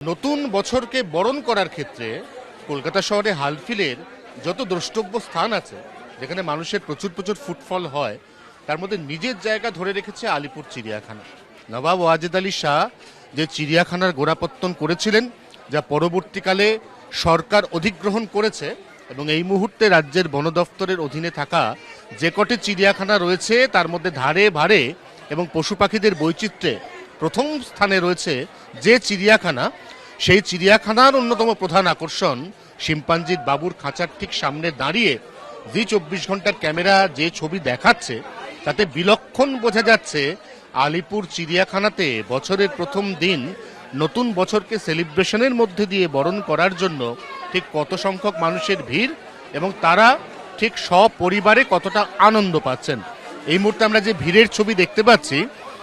নতুন বছরকে বরণ করার ক্ষেত্রে কলকাতা শহরে হালফিলের যত দ্রষ্টব্য স্থান আছে, যেখানে মানুষের প্রচুর প্রচুর ফুটফল হয়, তার মধ্যে নিজের জায়গা ধরে রেখেছে আলিপুর চিড়িয়াখানা। নবাব ওয়াজেদ আলী শাহ যে চিড়িয়াখানার গোড়াপত্তন করেছিলেন, যা পরবর্তীকালে সরকার অধিগ্রহণ করেছে, এবং এই মুহূর্তে রাজ্যের বন দফতরের অধীনে থাকা যে কটি চিড়িয়াখানা রয়েছে তার মধ্যে ধারে ভারে এবং পশু পাখিদের বৈচিত্র্যে প্রথম স্থানে রয়েছে যে চিড়িয়াখানা, সেই চিড়িয়াখানার অন্যতম প্রধান আকর্ষণ শিম্পাঞ্জির বাবুর খাঁচার ঠিক সামনে দাঁড়িয়ে জি 24 ঘন্টার ক্যামেরা যে ছবি দেখাচ্ছে, তাতে বিলক্ষণ বোঝা যাচ্ছে আলিপুর চিড়িয়াখানাতে বছরের প্রথম দিন নতুন বছরকে সেলিব্রেশনের মধ্যে দিয়ে বরণ করার জন্য ঠিক কত সংখ্যক মানুষের ভিড় এবং তারা ঠিক সপরিবারে কতটা আনন্দ পাচ্ছেন। এই মুহূর্তে আমরা যে ভিড়ের ছবি দেখতে পাচ্ছি,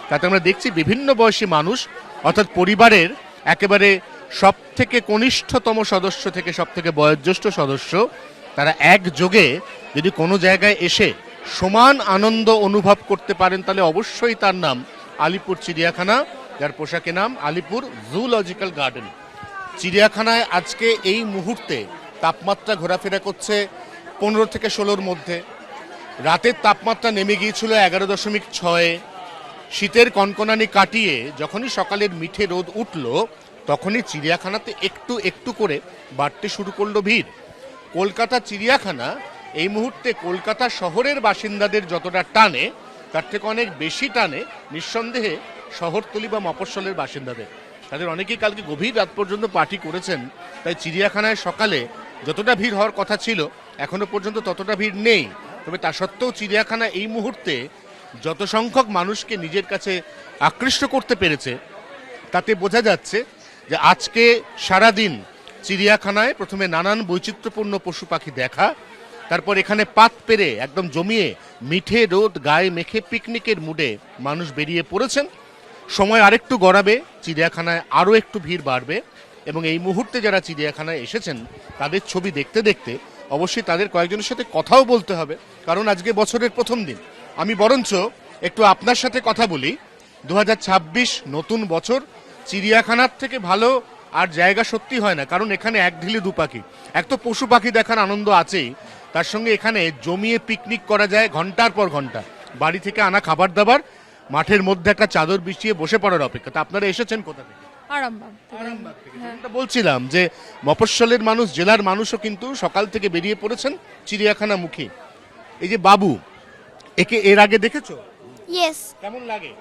তাতে আমরা দেখছি বিভিন্ন বয়সী মানুষ, অর্থাৎ পরিবারের একেবারে সব থেকে কনিষ্ঠতম সদস্য থেকে সব থেকে বয়োজ্যেষ্ঠ সদস্য, তারা একযোগে যদি কোনো জায়গায় এসে সমান আনন্দ অনুভব করতে পারেন, তাহলে অবশ্যই তার নাম আলিপুর চিড়িয়াখানা, যার পোশাকে নাম আলিপুর জুলজিক্যাল গার্ডেন। চিড়িয়াখানায় আজকে এই মুহূর্তে তাপমাত্রা ঘোরাফেরা করছে 15 থেকে 16-র মধ্যে। রাতের তাপমাত্রা নেমে গিয়েছিল 11.6। শীতের কনকনানি কাটিয়ে যখনই সকালের মিঠে রোদ উঠল, তখনই চিড়িয়াখানাতে একটু একটু করে বাড়তে শুরু করলো ভিড়। কলকাতা চিড়িয়াখানা এই মুহূর্তে কলকাতা শহরের বাসিন্দাদের যতটা টানে, তার থেকে অনেক বেশি টানে নিঃসন্দেহে শহরতলি বা মফস্বলের বাসিন্দাদের। তাদের অনেকেই কালকে গভীর রাত পর্যন্ত পার্টি করেছেন, তাই চিড়িয়াখানায় সকালে যতটা ভিড় হওয়ার কথা ছিল এখনো পর্যন্ত ততটা ভিড় নেই। তবে তা সত্ত্বেও চিড়িয়াখানা এই মুহূর্তে যত সংখ্যক মানুষকে নিজের কাছে আকৃষ্ট করতে পেরেছে, তাতে বোঝা যাচ্ছে যে আজকে সারাদিন চিড়িয়াখানায় প্রথমে নানান বৈচিত্র্যপূর্ণ পশু পাখি দেখা, তারপর এখানে পাত পেরে একদম জমিয়ে মিঠে রোদ গায়ে মেখে পিকনিকের মুডে মানুষ বেরিয়ে পড়েছেন। সময় আরেকটু গড়াবে, চিড়িয়াখানায় আরও একটু ভিড় বাড়বে, এবং এই মুহূর্তে যারা চিড়িয়াখানায় এসেছেন তাদের ছবি দেখতে দেখতে অবশ্যই তাদের কয়েকজনের সাথে কথাও বলতে হবে, কারণ আজকে বছরের প্রথম দিন। আমি বরঞ্চ একটু আপনার সাথে কথা বলি। 2026 নতুন বছর, চিড়িয়াখানার থেকে ভালো আর জায়গা সত্যি হয় না, কারণ এখানে এক ঢিলে দু পাখি। এক তো পশু পাখি দেখার আনন্দ আছেই, তার সঙ্গে এখানে জমিয়ে পিকনিক করা যায় ঘন্টার পর ঘন্টা। বাড়ি থেকে আনা খাবার দাবার, মাঠের মধ্যে একটা চাদর বিছিয়ে বসে পড়ার অপেক্ষা। তা আপনারা এসেছেন কোথা থেকে? আরামবাগ থেকে। বলছিলাম যে মফস্বলের মানুষ, জেলার মানুষও কিন্তু সকাল থেকে বেরিয়ে পড়েছেন চিড়িয়াখানা মুখী। এই যে বাবু, একে এর আগে দেখেছো? ইয়েস, কেমন লাগে?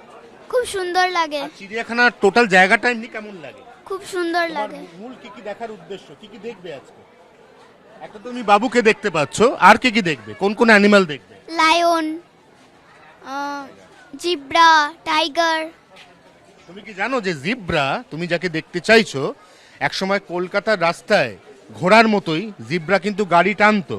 খুব সুন্দর লাগে। চিড়িয়াখানার টোটাল জায়গাটা এমনি কেমন লাগে? খুব সুন্দর লাগে। মূল কি কি দেখার উদ্দেশ্য, কি কি দেখবে আজকে? একটা তুমি বাবুকে দেখতে পাচ্ছ, আর কি কি দেখবে? কোন কোন অ্যানিমাল দেখবে? Lion, zebra, tiger. তুমি কি জানো যে জিব্রা, তুমি যাকে দেখতে চাইছো, একসময় কলকাতার রাস্তায় ঘোড়ার মতোই জিব্রা কিন্তু গাড়ি টানতো।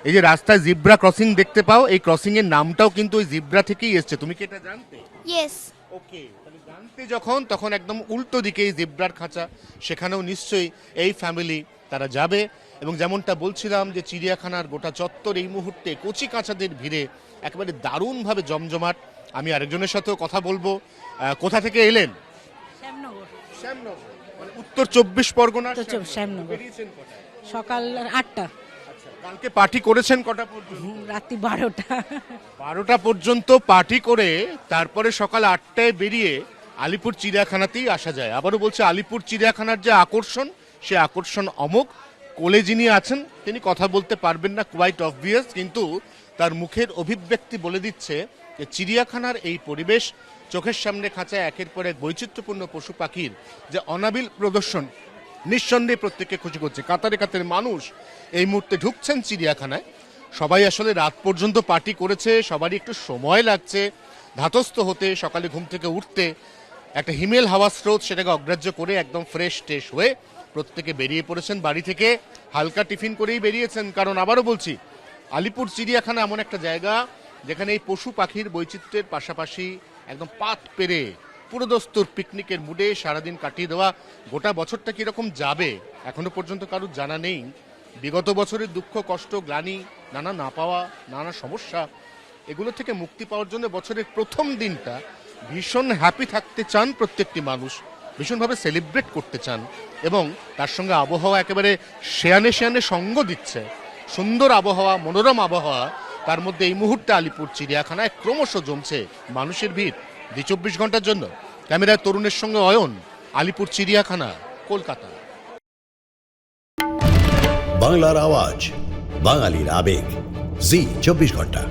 এই যে রাস্তায় জিব্রা ক্রসিং দেখতে পাও, এই ক্রসিং এর নামটাও কিন্তু ওই জিব্রা থেকেই এসেছে। তুমি কি এটা জানতে? ইয়েস। ওকে, তাহলে জানতে যখন, তখন একদম উল্টো দিকে এই জিব্রার খাঁচা, সেখানেও নিশ্চয়ই এই ফ্যামিলি তারা যাবে। এবং যেমনটা বলছিলাম যে চিড়িয়াখানার গোটা চত্বর এই মুহূর্তে কচি কাঁচাদের ভিড়ে একেবারে দারুণভাবে জমজমাট। আমি আরেকজনের সাথেও কথা বলবো। কোথা থেকে এলেন? শ্যামনগর, মানে উত্তর 24 পরগনা। শ্যামনগর। বেরিয়েছেন কটায়? সকাল 8টা। আচ্ছা, কালকে পার্টি করেছেন কটা পর্যন্ত? রাত্রি 12টা। 12টা পর্যন্ত পার্টি করে তারপরে সকাল 8টায় বেরিয়ে আলিপুর চিড়িয়াখানাতেই আসা যায়। আবারও বলছে, আলিপুর চিড়িয়াখানার যে আকর্ষণ, সে আকর্ষণ অমোঘ। কোলে যিনি আছেন তিনি কথা বলতে পারবেন না, কোয়াইট অবভিয়াস, কিন্তু তার মুখের অভিব্যক্তি বলে দিচ্ছে যে চিড়িয়াখানার এই পরিবেশ, চোখের সামনে খাঁচায় একের পর এক বৈচিত্র্যপূর্ণ পশু পাখির যে অনাবিল প্রদর্শন, নিঃসন্দেহে প্রত্যেককে খুশি করছে। কাতারে কাতারে মানুষ এই মুহূর্তে ঢুকছেন চিড়িয়াখানায়। সবাই আসলে রাত পর্যন্ত পার্টি করেছে, সবারই একটু সময় লাগছে ধাতস্থ হতে, সকালে ঘুম থেকে উঠতে। একটা হিমেল হাওয়া স্রোত, সেটাকে অগ্রাহ্য করে একদম ফ্রেশ ট্রেশ হয়ে প্রত্যেকে বেরিয়ে পড়েছেন বাড়ি থেকে। হালকা টিফিন করেই বেরিয়েছেন, কারণ আবারও বলছি, আলিপুর চিড়িয়াখানা এমন একটা জায়গা যেখানে এই পশু পাখির বৈচিত্র্যের পাশাপাশি একদম পাত পেরে পুরোদস্তুর পিকনিকের মুডে সারাদিন কাটিয়ে দেওয়া। গোটা বছরটা কীরকম যাবে এখনো পর্যন্ত কারোর জানা নেই। বিগত বছরের দুঃখ, কষ্ট, গ্লানি, নানা না পাওয়া, নানা সমস্যা, এগুলো থেকে মুক্তি পাওয়ার জন্য বছরের প্রথম দিনটা ভীষণ হ্যাপি থাকতে চান প্রত্যেকটি মানুষ। ভীষণভাবে সেলিব্রেট করতে চান এবং তার সঙ্গে আবহাওয়া একেবারে শেয়ানে শেয়ানে সঙ্গ দিচ্ছে, সুন্দর আবহাওয়া, মনোরম আবহাওয়া, তার মধ্যে এই মুহূর্তে আলিপুর চিড়িয়াখানায় ক্রমশ জমছে মানুষের ভিড় ২৪ ঘন্টার জন্য। ক্যামেরায় তরুণের সঙ্গে অয়ন, আলিপুর চিড়িয়াখানা, কলকাতা। বাংলার আওয়াজ, বাঙালির আবেগ, জি 24 ঘন্টা।